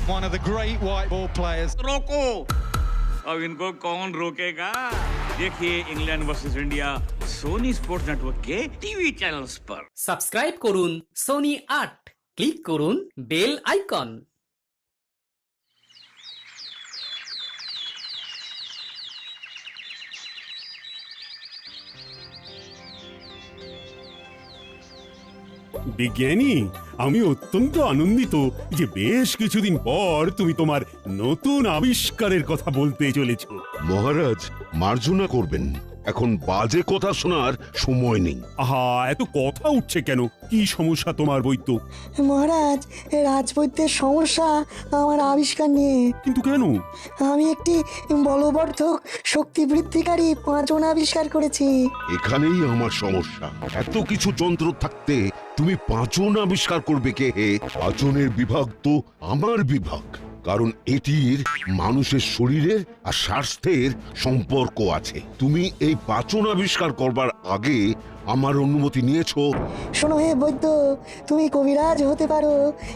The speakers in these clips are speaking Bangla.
one of the great white ball players. रोको, अब इनको कौन रोकेगा? देखिए England versus India Sony sports network के टीवी चैनल्स पर। সাবস্ক্রাইব করুন সোনি ৮, ক্লিক করুন বেল আইকন। বিজ্ঞানী, আমি অত্যন্ত আনন্দিত যে বেশ কিছুদিন পর তুমি তোমার নতুন আবিষ্কারের কথা বলতে চলেছো। মহারাজ, মার্জনা করবেন, এখন বাজে কথা শোনার সময় নেই। আহা, এত কথা উঠছে কেন? কি সমস্যা তোমার বৈদ্য? মহারাজ, রাজবৈদ্যের সমস্যা আমার আবিষ্কার নিয়ে। কিন্তু কেন? আমি একটি বলবর্ধক শক্তি বৃদ্ধিকারী পাঁচন আবিষ্কার করেছি। এখানেই আমার সমস্যা। এত কিছু যন্ত্র থাকতে তুমি পাঁচন আবিষ্কার করবে কে হে? পাঁচনের বিভাগ তো আমার বিভাগ, কারণ এটির মানুষের শরীরের আর স্বাস্থ্যের সম্পর্ক আছে। তুমি এই পাঁচন আবিষ্কার করবার আগে আমার অনুমতি নিয়েছো? শোনো হে বৈদ্য, তুমি কবিরাজ হতে পারো,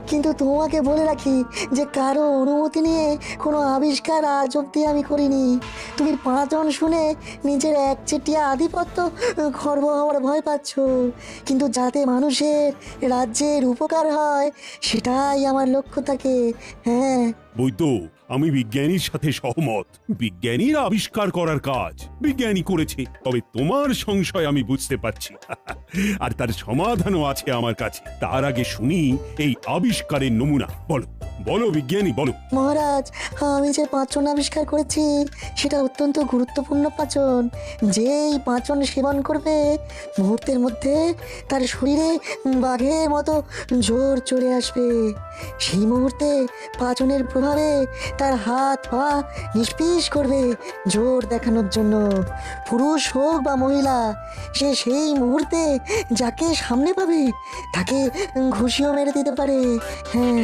কিন্তু তোমাকে বলে রাখি যে কারো অনুমতি নিয়ে কোনো আবিষ্কার আজ অব্দি আমি করিনি। তুমি পাঁচন শুনে নিজের একচেটিয়া আধিপত্য খর্ব হওয়ার ভয় পাচ্ছ, কিন্তু যাতে মানুষের রাজ্যের উপকার হয় সেটাই আমার লক্ষ্য থাকে। হ্যাঁ বৈদ্য, আমি বিজ্ঞানীর সাথে সহমত। বিজ্ঞানীর আবিষ্কার করার কাজ বিজ্ঞানী করেছে, তবে তোমার সংশয় আমি বুঝতে পারছি আর তার সমাধানও আছে আমার কাছে। তার আগে শুনি এই আবিষ্কারের নমুনা। বলো বলো বিজ্ঞানী, বলো। মহারাজ, আমি যে পাঁচন আবিষ্কার করেছি সেটা অত্যন্ত গুরুত্বপূর্ণ পাঁচন। যেই পাঁচন সেবন করবে মুহূর্তের মধ্যে তার শরীরে বাঘের মতো জোর চলে আসবে। সেই মুহূর্তে পাঁচনের প্রভাবে তার হাত পা নিষ্পিস করবে জোর দেখানোর জন্য। পুরুষ হোক বা মহিলা, সে সেই মুহূর্তে যাকে সামনে পাবে তাকে ঘুষিও মেরে দিতে পারে। হ্যাঁ,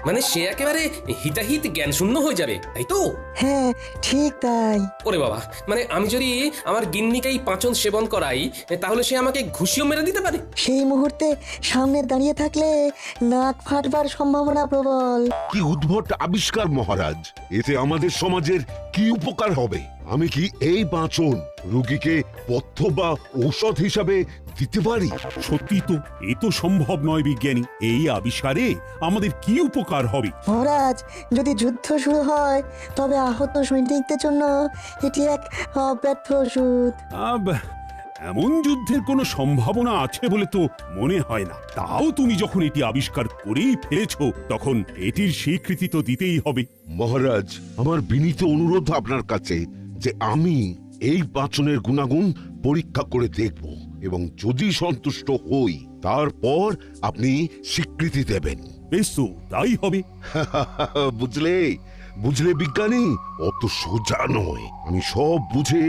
মানে সে একেবারে হিতাহিত জ্ঞান শূন্য হয়ে যাবে, তাই তো? হ্যাঁ, ঠিক তাই। ওরে বাবা, মানে আমি যদি আমার গিন্নিকেই পাঁচন সেবন করাই তাহলে সে আমাকে ঘুষিও মেরে দিতে পারে? সেই মুহূর্তে সামনে দাঁড়িয়ে থাকলে নাক ফাটবার সম্ভাবনা প্রবল। কি উদ্ভট আবিষ্কার মহারাজ! এতে আমাদের সমাজের কি উপকার হবে? আমি কি এই পাঁচন রোগীকে পথ্য বা ঔষধ হিসাবে দিতে পারি? সত্যি তো, এ তো সম্ভব নয় বিজ্ঞানী। এই আবিষ্কারে আমাদের কি উপকার হবে? মহারাজ, যদি যুদ্ধ শুরু হয় তবে আহত সৈনিকদের জন্য এটি এক অব্যর্থ ওষুধ। এমন যুদ্ধের কোনো সম্ভাবনা আছে বলে তো মনে হয় না। তাও তুমি যখন এটি আবিষ্কার করেই ফেলেছো, তখন এটির স্বীকৃতি তো দিতেই হবে। মহারাজ, আমার বিনীত অনুরোধ আপনার কাছে যে আমি এই পাঁচনের গুণাগুণ পরীক্ষা করে দেখব এবং যদি সন্তুষ্ট হই তারপর আপনি স্বীকৃতি দেবেন। বেশ, তো তাই হবে। বুঝলে বুঝলে বিজ্ঞানী, অত সোজা নয়। আমি সব বুঝে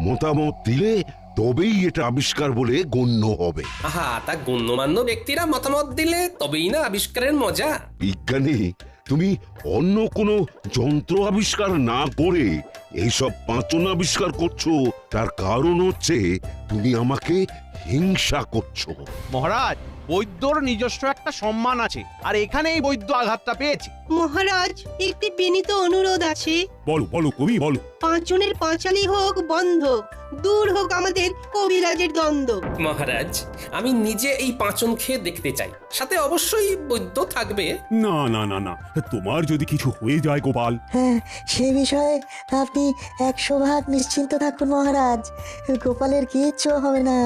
মতামত দিলে তবেই এটা আবিষ্কার বলে গণ্য হবে। আহা, তা গণ্যমান্য ব্যক্তিরা মতামত দিলে তবেই না আবিষ্কারের মজা। বিজ্ঞানী, তুমি অন্য কোনো যন্ত্র আবিষ্কার না করে এইসব পাঁচন আবিষ্কার করছো, তার কারণ হচ্ছে তুমি আমাকে হিংসা করছো। মহারাজ, বৈদ্যর নিজস্ব একটা সম্মান আছে, আর এখানেই বৈদ্য আঘাতটা পেয়েছে। মহারাজ, একটি বিনীত অনুরোধ আছে। বলো বলো কবি, বলো। পাঁচনের পাঁচালি হোক বন্ধ, দূর হোক আমাদের কবিরাজের দ্বন্দ্ব। মহারাজ, আমি নিজে এই পাঁচন খেয়ে দেখতে চাই, সাথে অবশ্যই বৈদ্য থাকবে। না না না না, তোমার যদি কিছু হয়ে যায় গোপাল। হ্যাঁ, সে বিষয়ে আপনি 100% নিশ্চিন্ত থাকুন মহারাজ, গোপালের কিচ্ছু হবে না।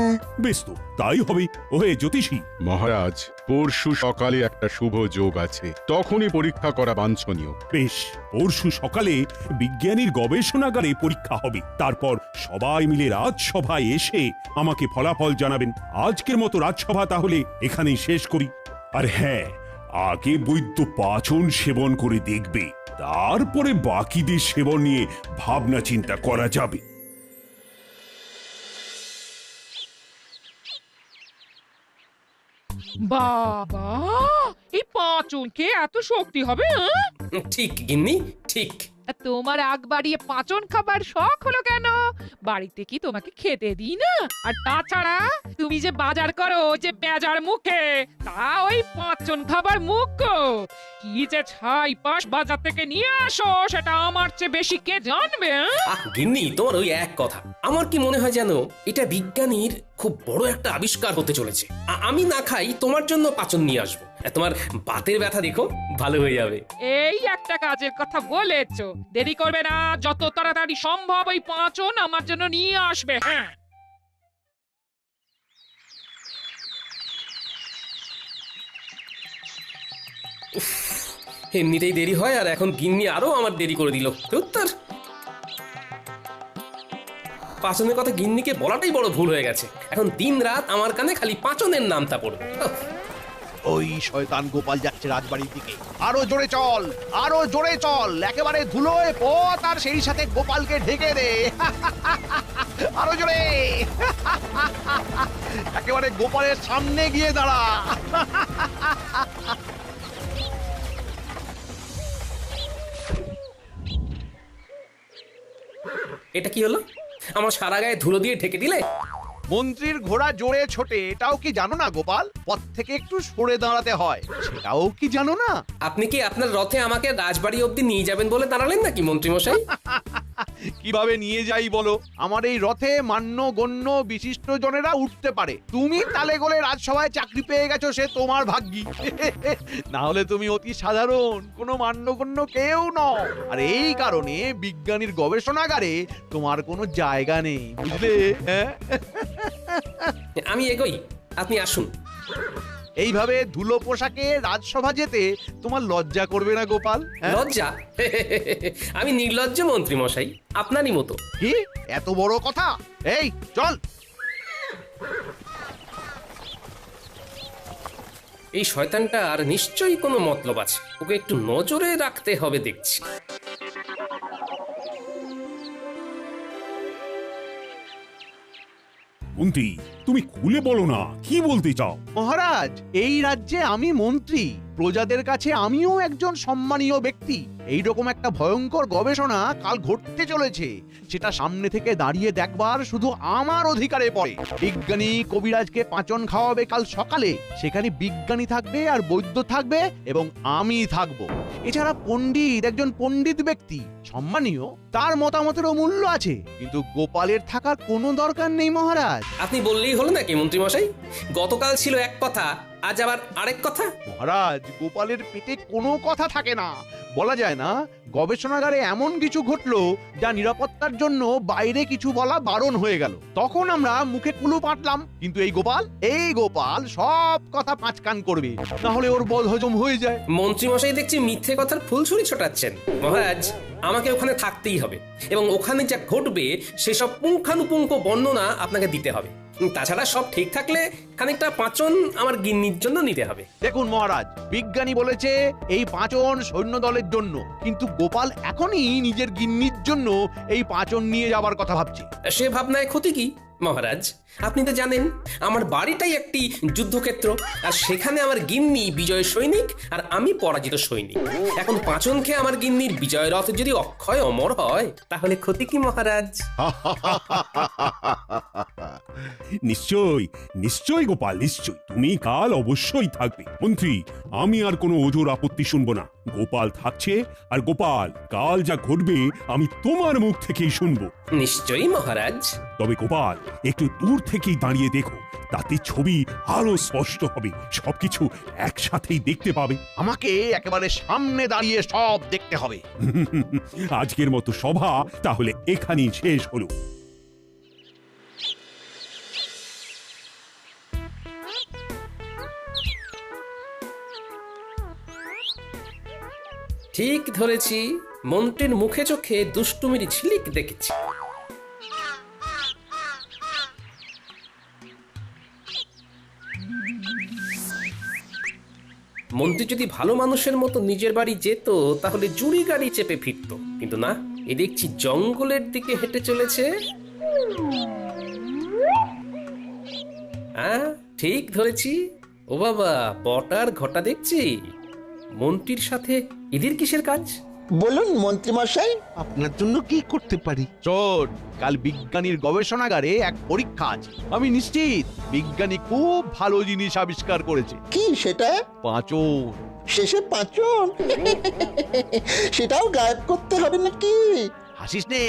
বেশ, তো তাই হবে। ওহে জ্যোতিষী। মহারাজ, পরশু সকালে একটা শুভ যোগ আছে, তখনই পরীক্ষা করা বাঞ্ছনীয়। বেশ, পরশু সকালে বিজ্ঞানীর গবেষণাগারে পরীক্ষা হবে। তারপর সবাই মিলে রাজসভায় এসে আমাকে ফলাফল জানাবেন। আজকের মতো রাজসভা তাহলে এখানেই শেষ করি। আর হ্যাঁ, আগে বৈদ্য পাচন সেবন করে দেখবে, তারপরে বাকিদের সেবন নিয়ে ভাবনা চিন্তা করা যাবে। বাবা, এই পাঁচনকে এত শক্তি হবে? ঠিক গিন্নি, ঠিক। তোমার আগ বাড়িয়ে পাঁচন খাবার শখ হলো কেন? বাড়িতে কি তোমাকে খেতে দিই না? আর তাছাড়া তুমি যে বাজার করো যে বেজার মুখে, তা ওই পাঁচন খাবার মুখ গো। কি যে ছাই পাশ বাজার থেকে নিয়ে আসো সেটা আমার চেয়ে বেশি কে জানবে? গিন্নি, তোমার ওই এক কথা। আমার কি মনে হয় জানো, এটা বিজ্ঞানীর খুব বড় একটা আবিষ্কার হতে চলেছে। আমি না খাই, তোমার জন্য পাচন নিয়ে আসবো। তোমার বাতের ব্যথা দেখো ভালো হয়ে যাবে। এই একটা কাজের কথা বলেছো, দেরি করবে না, যত তাড়াতাড়ি সম্ভব ওই পাঁচন আমার জন্য নিয়ে আসবে। হ্যাঁ, এমনিতেই দেরি হয়, আর এখন গিন্নি আরো আমার দেরি করে দিল। উত্তর পাচনের কথা গিন্নিকে বলাটাই বড় ভুল হয়ে গেছে। এখন দিন রাত আমার কানে খালি পাচনের নামটা পড়বে। ওই শয়তান গোপাল যাচ্ছে রাজবাড়ির দিকে। আরো জোরে চল, আরো জোরে চল, একেবারে ধুলোয় পথ, আর সেই সাথে গোপালকে ঢেকে দে। আরো জোরে, একেবারে গোপালের সামনে গিয়ে দাঁড়া। এটা কি হলো? আমার সারা গায়ে ধুলো দিয়ে ঢেকে দিলে। মন্ত্রীর ঘোড়া জোরে ছোটে, এটাও কি জানো না গোপাল? পথ থেকে একটু সরে দাঁড়াতে হয়, সেটাও কি জানো না? আপনি কি আপনার রথে আমাকে রাজবাড়ি অবধি নিয়ে যাবেন বলে দাঁড়ালেন নাকি মন্ত্রী মশাই? কিভাবে নিয়ে যাই বলো? আমার এই রথে মান্য গণ্য বিশিষ্ট জনেরা উঠতে পারে। তুমি তালে গোলে রাজসভায় চাকরি পেয়ে গেছো, সে তোমার ভাগ্যি। না হলে তুমি অতি সাধারণ কোনো মান্যগণ্য কেউ নও। আর এই কারণে বিজ্ঞানীর গবেষণাগারে তোমার কোনো জায়গা নেই, বুঝলে? আমি এগোই, আপনি আসুন। এইভাবে ধুলো পোশাকে রাজসভা যেতে তোমার লজ্জা করবে না গোপাল? লজ্জা? আমি নির্লজ্জ মন্ত্রী মশাই, আপনারই মতো। কি এত বড় কথা? এই চল। এই শয়তানটার নিশ্চয়ই কোনো মতলব আছে, ওকে একটু নজরে রাখতে হবে দেখছি। মন্ত্রী, তুমি খুলে বলো না, কি বলতে চাও? মহারাজ, এই রাজ্যে আমি মন্ত্রী, প্রজাদের কাছে আমিও একজন সম্মানীয় ব্যক্তি। এইরকম একটা ভয়ঙ্কর গবেষণা কাল ঘটতে চলেছে, সেটা সামনে থেকে দাঁড়িয়ে দেখবার শুধু আমার অধিকারে পড়ে। বিজ্ঞানী কবিরাজকে পাচন খাওয়াবে কাল সকালে, সেখানে বিজ্ঞানী থাকবে আর বৈদ্য থাকবে এবং আমি থাকবো। এছাড়া পণ্ডিত, একজন পণ্ডিত ব্যক্তি সম্মানীয়, তার মতামতেরও মূল্য আছে, কিন্তু গোপালের থাকার কোনো দরকার নেই মহারাজ। আপনি বললেই হলো নাকি মন্ত্রী মশাই? গতকাল ছিল এক কথা, আজ আবার আরেক কথা। মহারাজ, গোপালের পেটে কোনো কথা থাকে না, বলা যায় না। গবেষণাগারে এমন কিছু ঘটলো যা নিরাপত্তার জন্য বাইরে কিছু বলা বারণ হয়ে গেল। তখন আমরা মুখে কুলু পাটলাম, কিন্তু এই গোপাল সব কথা পাঁচ কান করবে, না হলে ওর বদ হজম হয়ে যায়। মন্ত্রী মশাই দেখছি মিথ্যে কথার ফুলছুরি ছোটাচ্ছেন। মহারাজ, আমাকে ওখানে থাকতেই হবে এবং ওখানে যা ঘটবে সেসব পুঙ্খানুপুঙ্খ বর্ণনা আপনাকে দিতে হবে। তাছাড়া সব ঠিক থাকলে খানিকটা পাচন আমার গিন্নির জন্য নিতে হবে। দেখুন মহারাজ, বিজ্ঞানী বলেছে এই পাচন সৈন্য দলের জন্য, কিন্তু গোপাল এখনই নিজের গিন্নির জন্য এই পাচন নিয়ে যাবার কথা ভাবছে। সে ভাবনায় ক্ষতি কি মহারাজ? আপনি তো জানেন আমার বাড়িটাই একটি যুদ্ধক্ষেত্র, আর সেখানে আমার গিন্নি বিজয় সৈনিক আর আমি পরাজিত সৈনিক। এখন পাচন খেয়ে আমার গিন্নির বিজয় রথ যদি অক্ষয় অমর হয়, তাহলে ক্ষতি কি মহারাজ? নিশ্চয় নিশ্চয় গোপাল, নিশ্চয় তুমি কাল অবশ্যই থাকবে। মন্ত্রী, আমি আর কোনো ওজোর আপত্তি শুনবো না। গোপাল থাকছে, আর গোপাল কাল যা ঘটবে আমি তোমার মুখ থেকেই শুনবো। নিশ্চয়ই মহারাজ। তবে গোপাল, একটু দূর থেকেই দাঁড়িয়ে দেখো, তাতে ছবি আরো স্পষ্ট হবে, সবকিছু একসাথেই দেখতে পাবে। আমাকে একেবারে সামনে দাঁড়িয়ে সব দেখতে হবে। আজকের মতো সভা তাহলে এখানেই শেষ হলো। ঠিক ধরেছি, মন্ত্রীর মুখে চোখে দুষ্টুমির ঝিলিক দেখেছি। মন্ত্রী যদি ভালো মানুষের মতো নিজের বাড়ি যেত, তাহলে জুড়ি গাড়ি চেপে ফিরত, কিন্তু না, এ দেখছি জঙ্গলের দিকে হেঁটে চলেছে। হ্যাঁ, ঠিক ধরেছি। ও বাবা, বটার ঘটা দেখছি। মন্ত্রীর সাথে এদের কিসের কাজ? বলুন মন্ত্রীমশাই। আপনার জন্য কি করতে পারি? শোন, কাল বিজ্ঞানীর গবেষণাগারে এক পরীক্ষা আছে। আমি নিশ্চিত বিজ্ঞানী খুব ভালো জিনিস আবিষ্কার করেছে। কি সেটা? পাঁচন। শেষে পাঁচন? সেটাও গায়েব করতে হবে নাকি? হাসিস নে,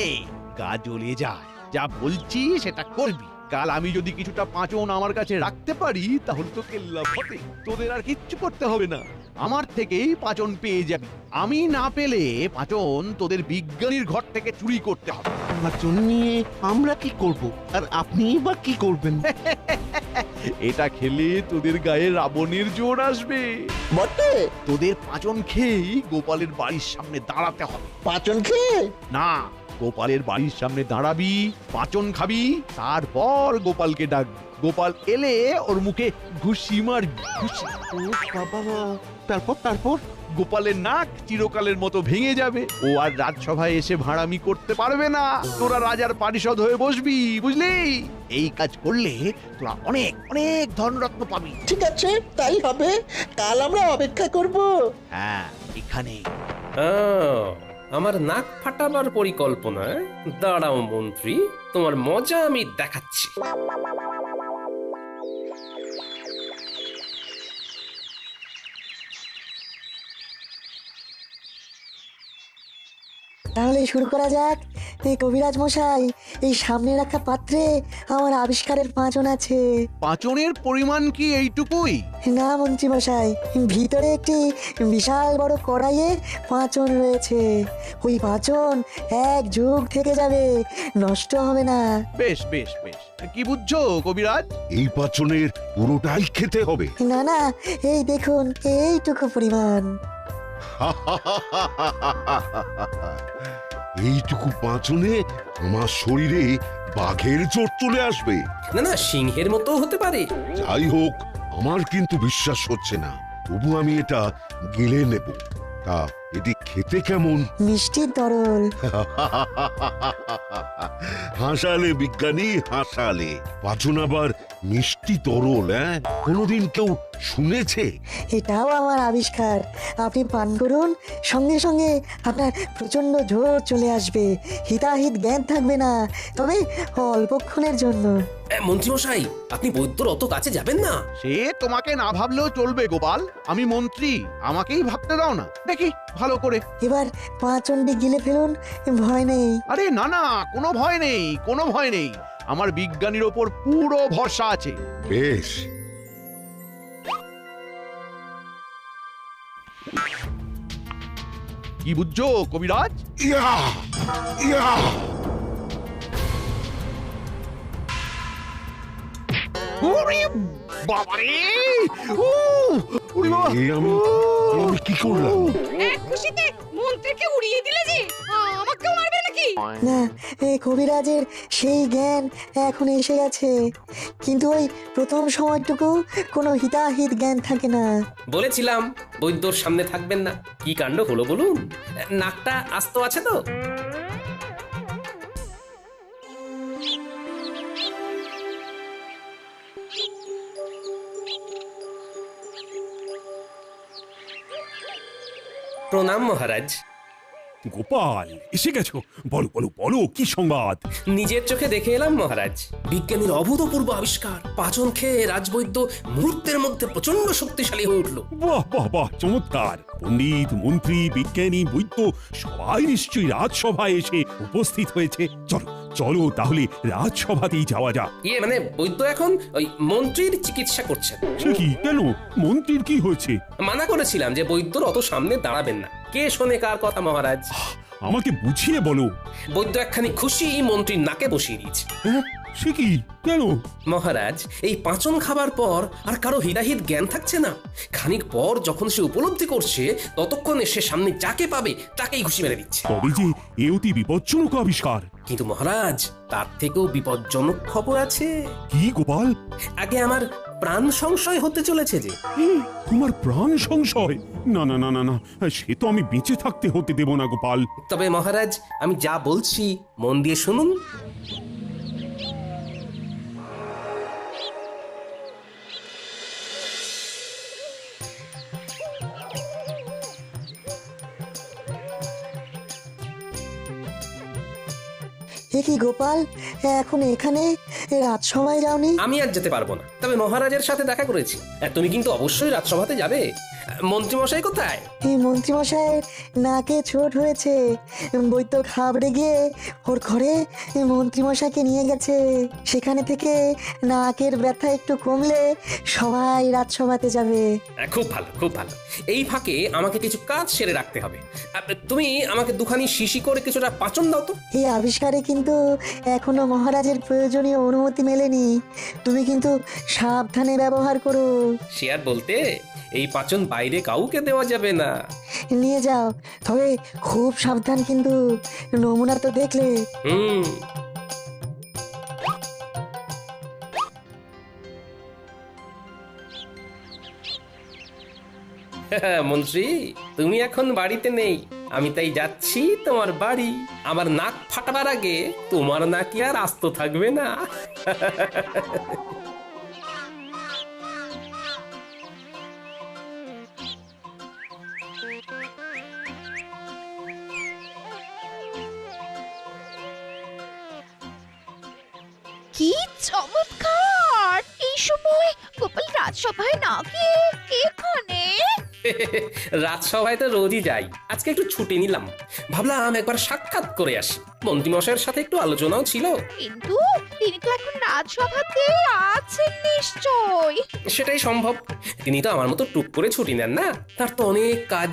গা জ্বলিয়ে যায়। যা বলছি সেটা করবি। কাল আমি যদি কিছুটা পাঁচন আমার কাছে রাখতে পারি তাহলে তো কেল্লা ফতে, তোদের আর কিচ্ছু করতে হবে না। আমার থেকেই পাঁচন পেয়ে যাবি। আমি না পেলে পাঁচন তোদের বিজ্ঞানীর ঘর থেকে চুরি করতে হবে। পাঁচন নিয়ে আমরা কি করব? আর আপনি বা কি করবেন? এটা খেলে তোদের গায়ে রাবণের জোর আসবে। বটে? তোদের পাঁচন খেয়েই গোপালের বাড়ির সামনে দাঁড়াতে হবে। পাঁচন খেয়ে? না, গোপালের বাড়ির সামনে দাঁড়াবি, পাঁচন খাবি, তারপর গোপালকে ডাকবি। গোপাল এলে ওর মুখে ঘুষি মারবি। ঘুষি। ও বাবা, তারপর? গোপালের নাক চিরকালের মতো ভেঙে যাবে। ও আর রাজসভায় এসে ভাড়ামি করতে পারবে না। তোরা রাজার পারিষদ হয়ে বসবি, বুঝলি? এই কাজ করলে তোরা অনেক অনেক ধনরত্ন পাবি। ঠিক আছে, তাই হবে। কাল আমরা অপেক্ষা করব। হ্যাঁ, এখানে। আমার নাক ফাটাবার পরিকল্পনা? দাঁড়াও মন্ত্রী, তোমার মজা আমি দেখাচ্ছি। তাহলে শুরু করা যাক। এই কবিরাজ মশাই, এই সামনে রাখা পাত্রে আমার আবিষ্কারের পাঁচন আছে। পাঁচনের পরিমাণ কি এইটুকুই? না মন্ত্রী মশাই, ভিতরে একটি বিশাল বড় কড়াইয়ে পাঁচন রয়েছে। ওই পাঁচন এক যুগ থেকে যাবে, নষ্ট হবে না। বেশ বেশ বেশ, কি বুঝছো কবিরাজ? এই পাঁচনের পুরোটাই খেতে হবে? না না, এই দেখুন, এইটুকু পরিমাণ। এইটুকু পাঁচনে আমার শরীরে বাঘের জোর চলে আসবে। না না, সিংহের মতো হতে পারে। যাই হোক, আমার কিন্তু বিশ্বাস হচ্ছে না। তবু আমি এটা গিলে নেব। তা এটি খেতে কেমন? মিষ্টি তরল। হাসালে বিজ্ঞানী, হাসালে। পাঁচন আবার মিষ্টি তরল? কোনোদিন কেউ শুনেছে? এটাও আমার আবিষ্কার। আপনি পান করুন, সঙ্গে সঙ্গে আপনার প্রচন্ড জোর চলে আসবে। হিতাহিত জ্ঞান থাকবে না, তবে অল্পক্ষণের জন্য। মন্ত্রীমশাই, আপনি বৈদ্যর অত কাছে যাবেন না। সে তোমাকে না ভাবলেও চলবে গোপাল। আমি মন্ত্রী, আমাকেই ভাবতে দাও না। দেখি ভালো করে। এবার পাঁচনটি গিলে ফেলুন, ভয় নেই। আরে না না, কোনো ভয় নেই, কোনো ভয় নেই। আমার বিজ্ঞানীর ওপর পুরো ভরসা আছে। বেশ। কি বুঝছো কবিরাজ? ইয়া ইয়া, ওরে বাবারে! ও ওরে বাবা! আমি কি করলাম? এক খুশিতে মন্ত্রীকে উড়িয়ে দিলে যে, আমাকেও মারবে নাকি? না, এই কবিরাজের সেই জ্ঞান এখন এসে গেছে, কিন্তু ওই প্রথম সময়টুকু কোনো হিতাহিত জ্ঞান থাকে না। বলেছিলাম বৈদ্যর সামনে থাকবেন না। কি কাণ্ড হলো বলুন? নাকটা আস্ত আছে তো? প্রণাম মহারাজ। গোপাল, এসে গেছো? বলো বলো বলো, কি সংবাদ? নিজের চোখে দেখে এলাম মহারাজ, বিজ্ঞানীর অভূতপূর্ব আবিষ্কার। পাচন খেয়ে রাজবৈদ্য মুহূর্তের মধ্যে প্রচন্ড শক্তিশালী হয়ে উঠল। বাহ বাহ বাহ, চমৎকার! পণ্ডিত, মন্ত্রী, বিজ্ঞানী, বৈদ্য সবাই নিশ্চয়ই রাজসভায় এসে উপস্থিত হয়েছে। চলো চলো তাহলে রাজসভাতেই যাওয়া যাক। মানে বৈদ্য এখন ওই মন্ত্রীর চিকিৎসা করছেন। সে কি? কেন? মন্ত্রীর কি হয়েছে? মানা করেছিলাম যে বৈদ্যর অত সামনে দাঁড়াবেন না। কে শোনে কার কথা মহারাজ? আমাকে বুঝিয়ে বলো। বৈদ্য একখানি খুশি মন্ত্রীর নাকে বসিয়ে দিয়েছে। সে কি? কেন? মহারাজ, এই পাচন খাবার পর আর কারো হিতাহিত জ্ঞান থাকছে না। খানিক পর যখন সে উপলব্ধি করছে, ততক্ষণে সে সামনে যাকে পাবে তাকেই ঘুষি মেরে দিচ্ছে। তবে যে এ অতি বিপজ্জনক আবিষ্কার। কিন্তু মহারাজ, তার থেকেও বিপজ্জনক খবর আছে। কি গোপাল? আগে আমার প্রাণ সংশয় হতে চলেছে যে। তোমার প্রাণ সংশয়? না না না না না, সে তো আমি বেঁচে থাকতে হতে দেব না গোপাল। তবে মহারাজ, আমি যা বলছি মন দিয়ে শুনুন। এ কি গোপাল, এখন এখানে রাজসভায় যাওনি? আমি আর যেতে পারবো না, তবে মহারাজের সাথে দেখা করেছি। তুমি কিন্তু অবশ্যই রাজসভাতে যাবে। মন্ত্রীমশাই কোথায়? এই মন্ত্রীমশাইয়ের নাকে চোট হয়েছে, বৈদ্য ঘাবড়ে গিয়ে ওর ঘরে মন্ত্রীমশাইকে নিয়ে গেছে। সেখানে থেকে নাকের ব্যথা একটু কমলে সবাই রাজসভাতে যাবে। খুব ভালো, খুব ভালো। এই ফাঁকে আমাকে কিছু কাজ সেরে রাখতে হবে। তুমি আমাকে দুখানি শিশি করে কিছুটা পাচন দাও তো। এই আবিষ্কারে কিন্তু এখনো মহারাজের প্রয়োজনীয় অনুমতি মেলেনি, তুমি কিন্তু সাবধানে ব্যবহার করো। সে আর বলতে, এই পাচন বাইরে কাউকে দেওয়া যাবে না। নিয়ে যাও, তবে খুব সাবধান কিন্তু, নমুনা তো দেখলে। মন্ত্রী, তুমি এখন বাড়িতে নেই, আমি তাই যাচ্ছি তোমার বাড়ি। আমার নাক ফাটাবার আগে তোমার নাকি আর আস্ত থাকবে না। কি চমৎকার! এই সময় গোপাল রাজসভায় না গিয়ে এখানে? রাজসভায় তো রোজই যাই, আজকে একটু ছুটি নিলাম। ভাবলাম একবার সাক্ষাৎ করে আসি। মন্ত্রীমশাইয়ের সাথে একটু আলোচনাও ছিল। কিন্তু তিনি তো এখন রাজসভাতে আছেন নিশ্চয়। সেটাই সম্ভব, তিনি তো আমার মতো টুক করে ছুটি নেন না, তার তো অনেক কাজ।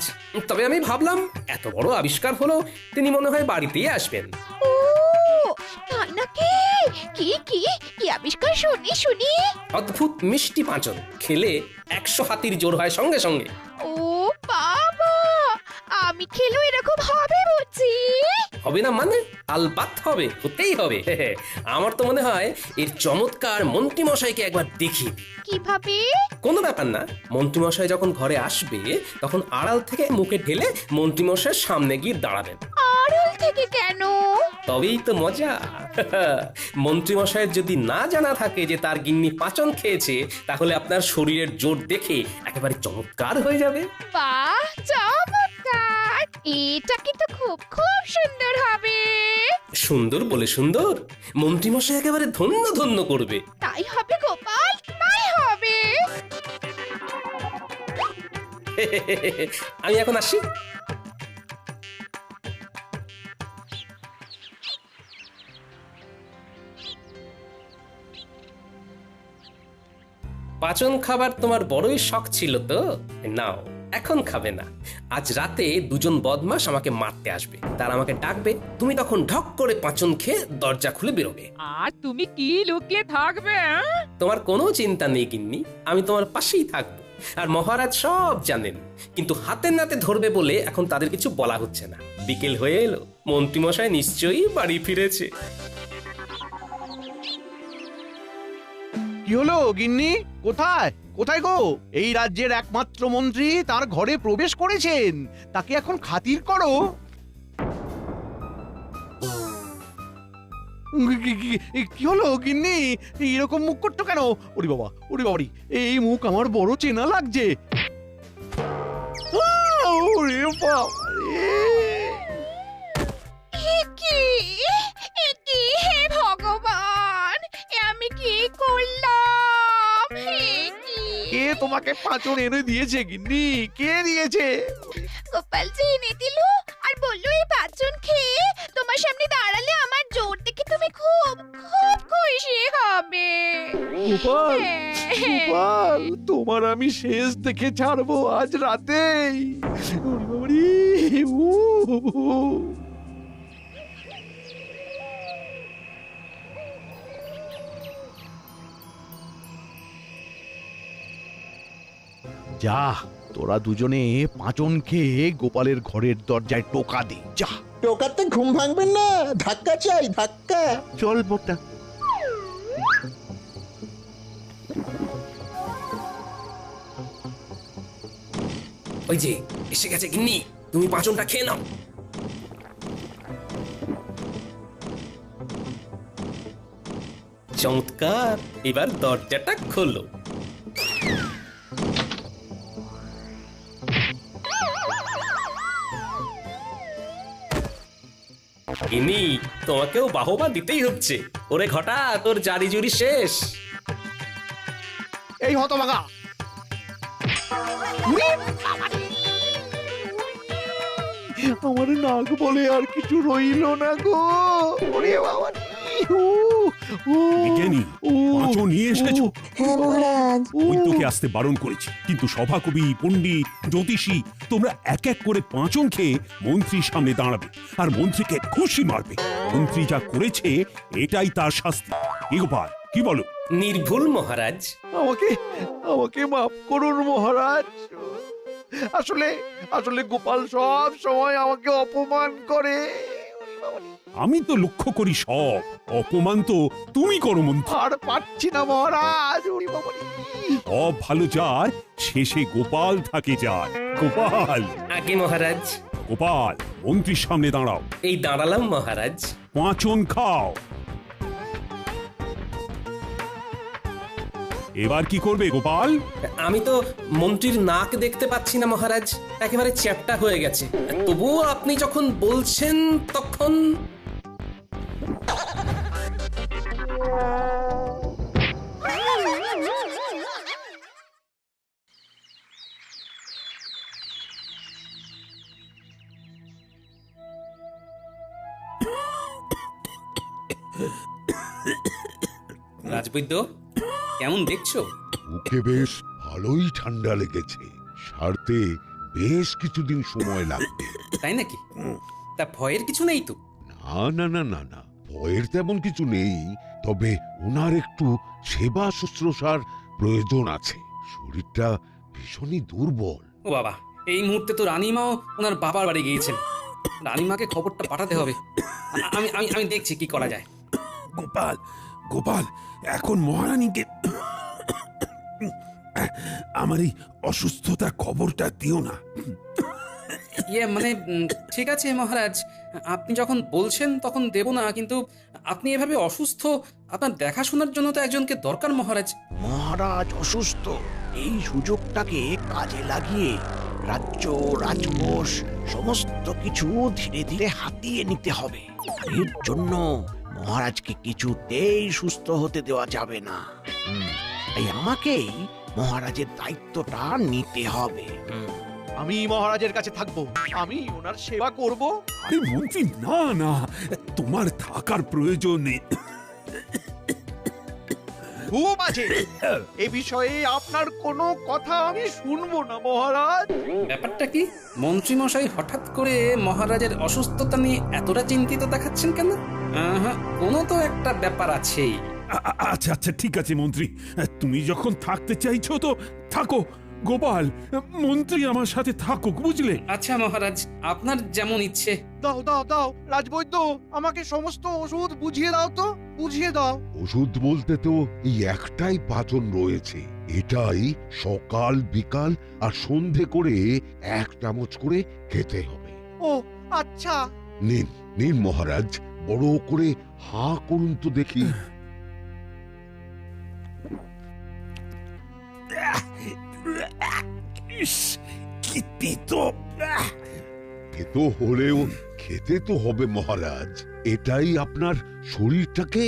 তবে আমি ভাবলাম এত বড় আবিষ্কার হলো, তিনি মনে হয় বাড়িতেই আসবেন। ও তাই নাকি? কি কি কি আবিষ্কার শুনি শুনি? অদ্ভুত মিষ্টি পাঁচন, খেলে 100 হাতির জোর হয় সঙ্গে সঙ্গে। ও বাবা, আমি খেলো এরকম হবে বুঝি? হবে না মানে? আলবাত হবে, হতেই হবে। আমার তো মনে হয় এর চমৎকার মন্ত্রীমশাইকে একবার দেখি। কিভাবে? কোনো ব্যাপার না, মন্ত্রীমশাই যখন ঘরে আসবে তখন আড়াল থেকে মুখে ঢেলে মন্ত্রীমশাইয়ের সামনে গিয়ে দাঁড়াবেন। আড়াল থেকে কেন? তবেই তো মজা। মন্ত্রীমশাইয়ের যদি না জানা থাকে যে তার গিন্নি পাচন খেয়েছে, তাহলে আপনার শরীরের জোর দেখে একেবারে চমৎকার হয়ে যাবে। বাহ, চমৎকার! এটা কিন্তু খুব খুব সুন্দর হবে। সুন্দর বলে সুন্দর, মন্ত্রীমশাই একেবারে ধন্য ধন্য করবে। তাই হবে গোপাল, তাই হবে। আমি এখন আসি। পাচন খাবার তোমার বড়ই শখ ছিল তো, নাও এখন খাবে না। আজ রাতে দুজন বদমাশ আমাকে মারতে আসবে, তারা আমাকে ডাকবে, তুমি তখন ঢক করে পাচন খেয়ে দরজা খুলে বেরোবে। আর তুমি কি লুকিয়ে থাকবে? তোমার কোনো চিন্তা নেই গিন্নি, আমি তোমার পাশেই থাকবো। আর মহারাজ সব জানেন, কিন্তু হাতে নাতে ধরবে বলে এখন তাদের কিছু বলা হচ্ছে না। বিকেল হয়ে এলো, মন্ত্রীমশাই নিশ্চয়ই বাড়ি ফিরেছে। কি হলো গিন্নি, কোথায় কোথায় গো? এই রাজ্যের একমাত্র মন্ত্রী তার ঘরে প্রবেশ করেছেন, তাকে এখন খাতির করো। কি হলো গিন্নি, এরকম মুখ করছো কেন? ওরে বাবা, ওরে বাবারি, এই মুখ আমার বড় চেনা লাগছে। ওরে বাবা, হে ভগবান, আমি কি করলাম? কে তোমাকে পাঁচন এনে দিয়েছে গিন্নি? কে দিয়েছে? গোপাল জি এনে দিল আর বললো এই পাঁচন খেয়ে তোমার সামনে দাঁড়ালে আমার জোর দেখে তুমি খুব খুব খুশি হবে। গোপাল, গোপাল, তোমার আমি শেষ দেখে ছাড়বো আজ রাতেই। ওরে বাবারি, যা, তোরা দুজনে পাঁচন খেয়ে গোপালের ঘরের দরজায় টোকা দে, যা। টোকাতে ঘুম ভাঙবেন না, ধাক্কা চাই, ধাক্কা। চল মোটা। ওই যে এসে গেছে গিন্নি, তুমি পাঁচনটা খেয়ে নাও। চমৎকার, এবার দরজাটা খোলো। গিন্নি, তোমাকেও বাহবা দিতেই হচ্ছে। ওরে ঘটা, তোর জারি জুরি শেষ। এই হতভাগা, আমার নাক বলে আর কিছু রইল না গো। ওরে বাবা, বিজ্ঞানী, পাঁচন নিয়ে এসেছো? হ্যাঁ মহারাজ। বৈদ্যকে আসতে বারণ করেছি, কিন্তু সভাকবি, পণ্ডিত, জ্যোতিষী তোমরা এক এক করে পাঁচন খেয়ে মন্ত্রীর সামনে দাঁড়াবে আর মন্ত্রীকে খুশি মারবে। মন্ত্রী যা করেছে এটাই তার শাস্তি। কি গোপাল, কি বলো? নির্ভুল মহারাজ। আমাকে আমাকে মাফ করুন মহারাজ। আসলে আসলে গোপাল সব সময় আমাকে অপমান করে। আমি তো লক্ষ্য করি সব অপমান তো তুমি করো মন্ত্রী। আর পাচ্ছি না মহারাজ। সব ভালো যায়, শেষে গোপাল থাকে যায়। গোপাল। আগে মহারাজ। গোপাল, মন্ত্রীর সামনে দাঁড়াও। এই দাঁড়ালাম মহারাজ। পাঁচন খাও। এবার কি করবে গোপাল? আমি তো মন্ত্রীর নাক দেখতে পাচ্ছি না মহারাজ, একেবারে চ্যাপ্টা হয়ে গেছে। তবুও আপনি যখন বলছেন তখন রাজবৈদ্য, কেমন দেখছো? মুখে বেশ ভালোই ঠান্ডা লেগেছে, সারতে বেশ কিছুদিন সময় লাগবে। তাই নাকি? তা ভয়ের কিছু নেই তো? না না না না না, ভয়ের তেমন কিছু নেই, তবে ওনার একটু সেবা শুশ্রূষার প্রয়োজন আছে। শরীরটা ভীষণই দুর্বল। ও বাবা, এই মুহূর্তে তো রানীমাও ওনার বাবার বাড়ি গিয়েছেন। রানীমাকে খবরটা পাঠাতে হবে। আমি আমি আমি দেখছি কি করা যায়। গোপাল, গোপাল, এখন মহারানীকে আমার এই অসুস্থতার খবরটা দিও না। মানে ঠিক আছে মহারাজ, আপনি যখন বলছেন তখন দেব না, কিন্তু আপনি এভাবে অসুস্থ, আপনার দেখাশোনার জন্য তো একজনকে দরকার মহারাজ। মহারাজ অসুস্থ, এই সুযোগটাকে কাজে লাগিয়ে রাজ্য, রাজকোষ সমস্ত কিছু ধীরে ধীরে হাতিয়ে নিতে হবে। এর জন্য মহারাজকে কিছুতেই সুস্থ হতে দেওয়া যাবে না। তাই আমাকেই মহারাজের দায়িত্বটা নিতে হবে। আমি মহারাজের কাছে থাকবো, আমি ওনার সেবা করব। আরে মন্ত্রী, না না, তোমার থাকার প্রয়োজন নেই। খুব আছে, এ বিষয়ে আপনার কোনো কথা আমি শুনবো না মহারাজ। ব্যাপারটা কি? মন্ত্রী মশাই হঠাৎ করে মহারাজের অসুস্থতা নিয়ে এতটা চিন্তিত দেখাচ্ছেন কেন? কোনো তো একটা ব্যাপার আছেই। আচ্ছা আচ্ছা, ঠিক আছে মন্ত্রী, তুমি যখন থাকতে চাইছো তো থাকো। গোপাল, মন্ত্রী আমার সাথে থাকুক, বুঝলে? আচ্ছা মহারাজ, আপনার যেমন ইচ্ছে। দাও দাও দাও রাজবৈদ্য, আমাকে সমস্ত ওষুধ বুঝিয়ে দাও তো, বুঝিয়ে দাও। ওষুধ বলতে তো এই একটাই পাচন রয়েছে, এটাই সকাল বিকাল আর সন্ধে করে 1 চামচ করে খেতে হবে। ও আচ্ছা। নিন নিন মহারাজ, বড় করে হাঁ করুন তো দেখি। কি তেতো! তেতো হলেও খেতে তো হবে মহারাজ, এটাই আপনার শরীরটাকে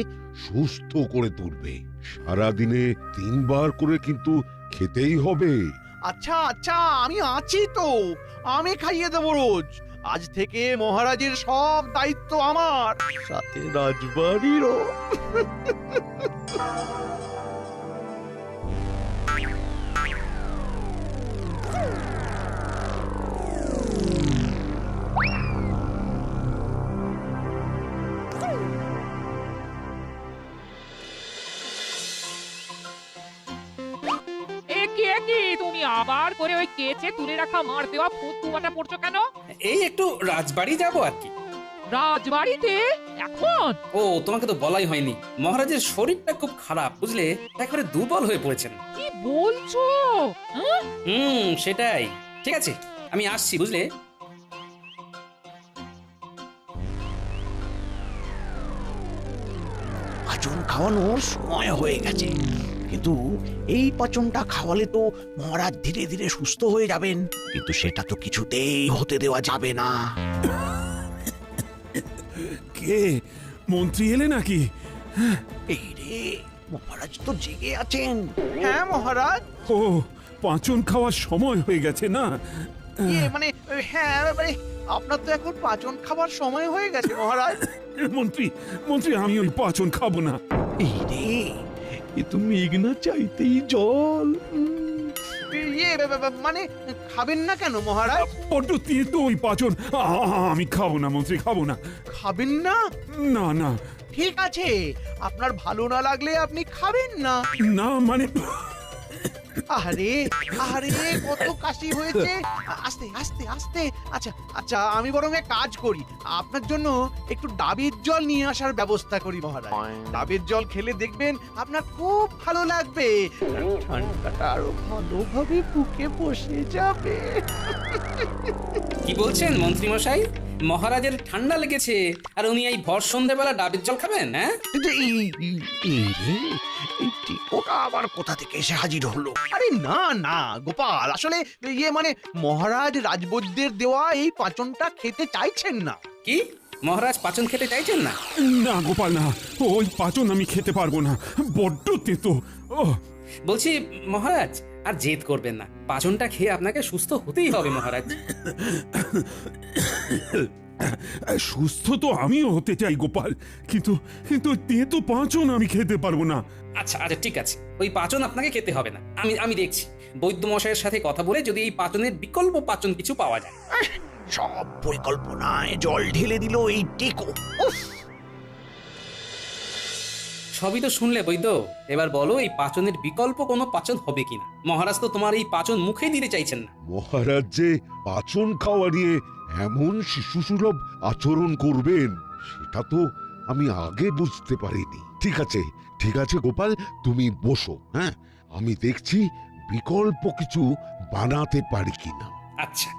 সুস্থ করে তুলবে। সারাদিনে 3 বার করে কিন্তু খেতেই হবে। আচ্ছা আচ্ছা, আমি আছি তো, আমি খাইয়ে দেবো রোজ। আজ থেকে মহারাজের সব দায়িত্ব আমার, সাথে রাজবাড়িরও। তুমি আবার করে ওই কেচে তুলে রাখা মার দেওয়া ফতুয়াটা পড়ছো কেন? এই একটু রাজবাড়ি যাব আর কি। রাজবাড়িতে এখন? ও, তোমাকে তো বলাই হয়নি, মহারাজের শরীরটা খুব খারাপ, বুঝলে, একেবারে দুর্বল হয়ে পড়েছেন। কি বলছো? সেটাই। ঠিক আছে, আমি আসছি, বুঝলে। পাচন খাওয়ানোর সময় হয়ে গেছে, কিন্তু এই পাচনটা খাওয়ালে তো মহারাজ ধীরে ধীরে সুস্থ হয়ে যাবেন, কিন্তু সেটা তো কিছুতেই হতে দেওয়া যাবে না। কে মন্ত্রী এলে নাকি? এই রে, মহারাজ তো জেগে আছেন। হ্যাঁ মহারাজ। ও, পাঁচন খাওয়ার সময় হয়ে গেছে না? মানে হ্যাঁ, মানে আপনার তো এখন পাচন খাবার সময় হয়ে গেছে মহারাজ। মন্ত্রী মন্ত্রী আমি ওই পাঁচন খাবো না। এই রে, এ তো মেঘ না চাইতেই জল। মানে খাবেন না কেন মহারাজ? বড্ড তেতো ওই পাঁচন, আমি খাবো না মন্ত্রী, খাবো না। খাবেন না? না না। ঠিক আছে, আপনার ভালো না লাগলে আপনি খাবেন না। না মানে আরে আরে, কত কাশি হয়েছে। আস্তে আস্তে আস্তে। আচ্ছা আচ্ছা, আমি বরং এক কাজ করি, আপনার জন্য একটু ডাবের জল নিয়ে আসার ব্যবস্থা করি মহারাজ। ডাবের জল খেলে দেখবেন আপনার খুব ভালো লাগবে, ঠান্ডাটা আরো ভালোভাবে বুকে বসে যাবে। কি বলছেন মন্ত্রী মশাই? মহারাজের ঠান্ডা লেগেছে আর উনি এই ভর সন্ধ্যেবেলা ডাবের জল খাবেন? হ্যাঁ, ওটা আবার কোথা থেকে এসে হাজির হলো? আরে না না গোপাল, আসলে মানে মহারাজ রাজবৈদ্যের দেওয়া এই পাচনটা খেতে চাইছেন না। কি মহারাজ পাচন খেতে চাইছেন না? না গোপাল না, ওই পাচন আমি খেতে পারবো না, বড্ড তেতো। বলছি মহারাজ আর জেদ করবেন না, পাচনটা খেয়ে আপনাকে সুস্থ হতেই হবে মহারাজ। সুস্থ তো আমিও হতে চাই গোপাল, কিন্তু কিন্তু তেতো পাচন আমি খেতে পারবো না। আচ্ছা আচ্ছা ঠিক আছে, ওই পাচন আপনাকে খেতে হবে না, আমি দেখছি বৈদ্য মশাইয়ের সাথে কথা বলে যদি এই পাচনের বিকল্প পাচন কিছু পাওয়া যায়। সব পরিকল্পনায় জল ঢেলে দিল এই টেকো। সবই তো শুনলে বৈদ্য, এবার বলো এই পাচনের বিকল্প কোনো পাচন হবে কিনা? মহারাজ তো তোমার এই পাচন মুখে দিতে চাইছেন না। মহারাজ যে পাচন খাওয়া নিয়ে এমন শিশুসুলভ আচরণ করবেন সেটা তো আমি আগে বুঝতে পারিনি। ঠিক আছে গোপাল, তুমি বসো। হ্যাঁ, আমি দেখছি বিকল্প কিছু বানাতে পারি কিনা। আচ্ছা।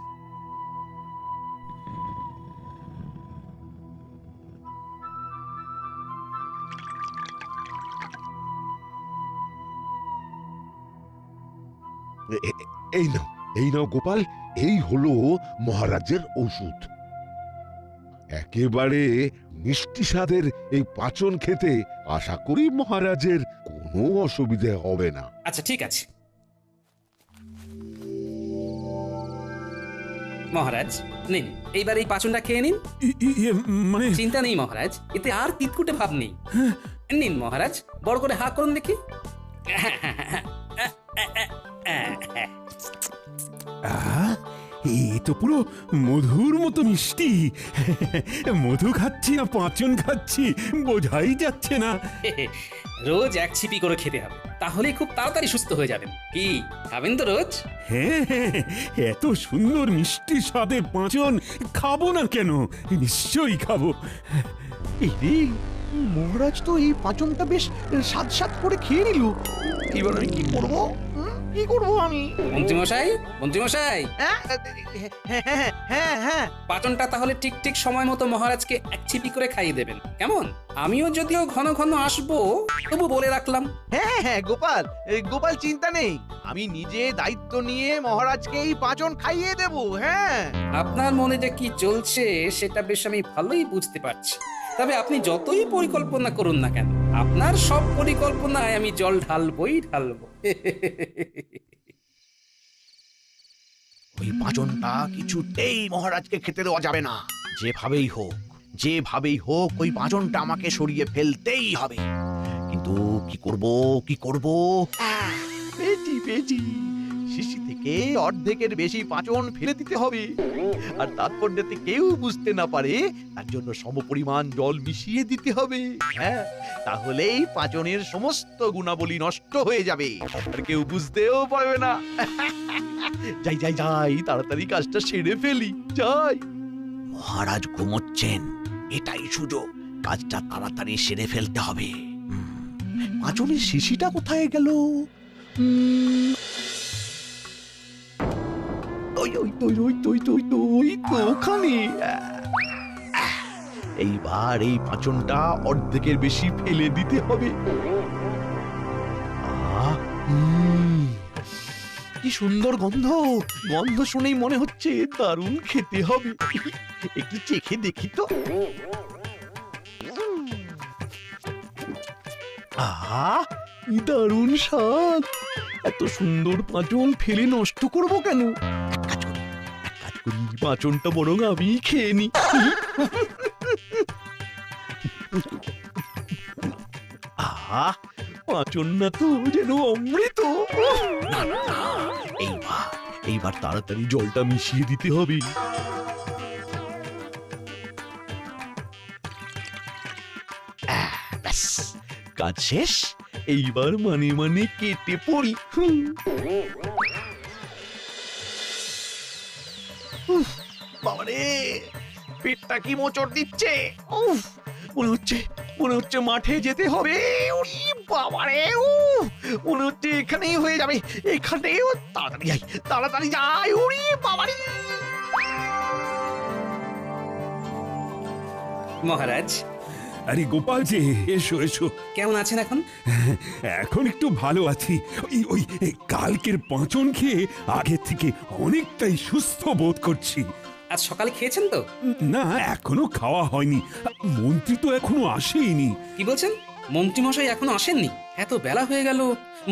এই নাও গোপাল, এই হলো মহারাজের ওষুধ। একেবারে মিষ্টি স্বাদের এই পাচন খেতে আশা করি মহারাজের কোনো অসুবিধে হবে না। আচ্ছা ঠিক আছে মহারাজ, নিন এইবার এই পাচনটা খেয়ে নিন। মানে চিন্তা নেই মহারাজ, এতে আর তিতকুটে ভাব নেই। নিন মহারাজ, বড় করে হা করুন দেখি। এ তো পুরো মধুর মতো মিষ্টি। মধু খাচ্ছি না পাঁচন খাচ্ছি বোঝাই যাচ্ছে না। রোজ এক ছিপি করে খেতে হবে, তাহলে খুব তাড়াতাড়ি সুস্থ হয়ে যাবেন। কি খাবেন তো রোজ? হ্যাঁ, এত সুন্দর মিষ্টি স্বাদের পাঁচন খাবো না কেন? নিশ্চয়ই খাবো। মহারাজ তো এই পাচনটা বেশ স্বাদ করে খেয়ে নিল। এবার আমি কি করবো? আমি মন্ত্রীমশাই, হ্যাঁ, পাচনটা তাহলে ঠিক সময় মতো মহারাজকে এক ছিপি করে খাইয়ে দেবেন, কেমন? আমিও যদিও ঘন ঘন আসবো, তবু বলে রাখলাম। হ্যাঁ গোপাল চিন্তা নেই, আমি নিজে দায়িত্ব নিয়ে মহারাজকে এই পাচন খাইয়ে দেব। হ্যাঁ, আপনার মনে যে কি চলছে সেটা বেশ আমি ভালোই বুঝতে পারছি। তবে আপনি যতই পরিকল্পনা করুন না কেন, আপনার সব পরিকল্পনায় আমি জল ঢালবই। ওই পাচনটা কিছুতেই মহারাজকে খেতে দেওয়া যাবে না। যেভাবেই হোক ওই পাচনটা আমাকে সরিয়ে ফেলতেই হবে। কিন্তু কি করব? পেয়েছি। শিশি থেকে অর্ধেকের বেশি পাচন ফেলে দিতে হবে, আর তারপর যাতে কেউ বুঝতে না পারে তার জন্য সমপরিমাণ জল মিশিয়ে দিতে হবে। হ্যাঁ, তাহলেই পাচনের সমস্ত গুণাবলী নষ্ট হয়ে যাবে আর কেউ বুঝতেও পারবে না। যাই তাড়াতাড়ি কাজটা সেরে ফেলি, যাই। মহারাজ ঘুমোচ্ছেন, এটাই সুযোগ, কাজটা তাড়াতাড়ি সেরে ফেলতে হবে। পাচনের শিশিটা কোথায় গেল? ওখানে। এইবার এই পাচনটা অর্ধেকের বেশি ফেলে দিতে হবে। কি সুন্দর গন্ধ শুনেই মনে হচ্ছে দারুণ খেতে হবে। একটু চেখে দেখি তো। আহা কি দারুণ স্বাদ! এত সুন্দর পাঁচন ফেলে নষ্ট করব কেন? এক কাজ করি, পাঁচনটা বরং আমি খেয়ে নি। আহা পাঁচন না তো যেন অমৃত। এইবার তাড়াতাড়ি জলটা মিশিয়ে দিতে হবে। ব্যাস, কাজ শেষ। এইবার মানে মানে কেটে পড়ি। বাবারে, পেটটা কি মোচড় দিচ্ছে। উফ, মনে হচ্ছে মাঠে যেতে হবে। ওরে বাবারে, মনে হচ্ছে এখানেই হয়ে যাবে। এখানেও তাড়াতাড়ি যাই। ওরে বাবারে। মহারাজ, আরে গোপাল যে, এসো এসো। কেমন আছেন এখন? এখন একটু ভালো আছি। ওই কালকের পাঁচন খেয়ে আগের থেকে অনেকটাই সুস্থ বোধ করছি। আজ সকালে খেয়েছেন তো? না, এখনো খাওয়া হয়নি। মন্ত্রী তো এখনো আসেইনি। কি বলছেন? মন্ত্রী মশাই এখনো আসেননি? এত বেলা হয়ে গেল।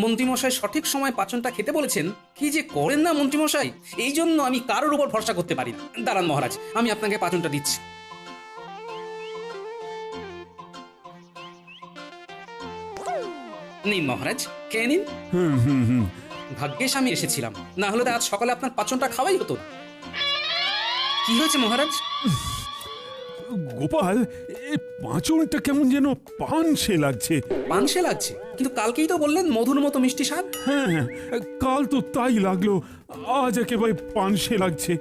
মন্ত্রী মশাই সঠিক সময় পাচনটা খেতে বলেছেন। কি যে করেন না মন্ত্রী মশাই, এই জন্য আমি কারোর উপর ভরসা করতে পারি না। দাঁড়ান মহারাজ, আমি আপনাকে পাচনটা দিচ্ছি। নিন মহারাজ, খেয়ে নিন। ভাগ্যেশ আমি এসেছিলাম, না হলে আজ সকালে আপনার পাচনটা খাওয়াই হতো। কি হয়েছে মহারাজ? গোপাল, পাঁচনটা কেমন যেন পানসে লাগছে। পানসে লাগছে? কিন্তু কালকেই তো বললেন মধুর মতো মিষ্টি স্বাদ। হ্যাঁ, কাল তো তাই লাগলো, আজ একেবারে পানসে লাগছে।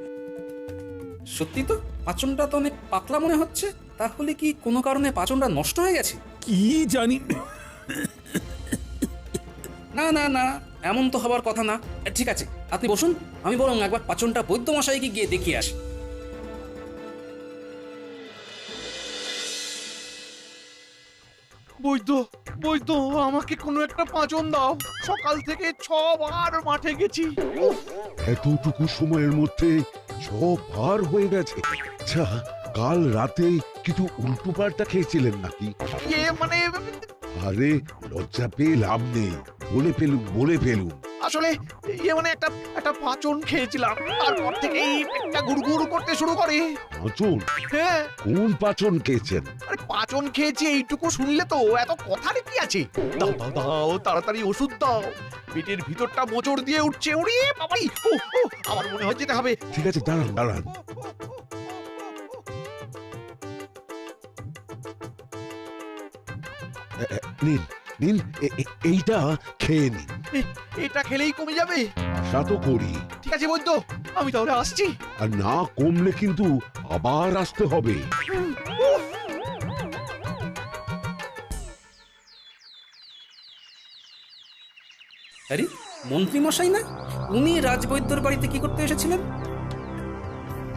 সত্যি তো, পাচনটা তো অনেক পাতলা মনে হচ্ছে। তাহলে কি কোনো কারণে পাচনটা নষ্ট হয়ে গেছে? কি জানি। না না না, এমন তো হবার কথা না। ঠিক আছে, আপনি বসুন, আমি বরং একবার পাচনটা বৈদ্য মশাইকে গিয়ে দেখিয়ে আসি। বৈদ্য, আমাকে কোনো একটা পাঁচন দাও। সকাল থেকে 6 বার মাঠে গেছি। এতটুকু সময়ের মধ্যে 6 বার হয়ে গেছে। আচ্ছা, কাল রাতে কিছু উল্টো পাল্টা খেয়েছিলেন নাকি? মানে আরে লজ্জা পেয়ে লাভ নেই, বলে ফেলুন। আসলে মানে একটা পাঁচন খেয়েছিলাম, তারপর থেকেই পেটটা গুড়গুড় করতে শুরু করে। পাঁচন? হ্যাঁ। কোন পাঁচন খেয়েছেন? আরে পাঁচন খেয়েছি এইটুকু শুনলে তো এত কথার কি আছে? দাও তাড়াতাড়ি ওষুধ দাও। পেটের ভিতরটা মোচড় দিয়ে উঠছে। ওরে বাবাই, আমার মনে হয় যেতে হবে। ঠিক আছে, দাঁড়ান। নিন, এইটা খেয়ে নিন। এটা খেলেই কমে যাবে? আশা তো করি। ঠিক আছে বৈদ্য, আমি তাহলে আসছি। আর না কমলে কিন্তু আবার আসতে হবে। আরে মন্ত্রী মশাই না? উনি রাজবৈদ্যর বাড়িতে কি করতে এসেছিলেন?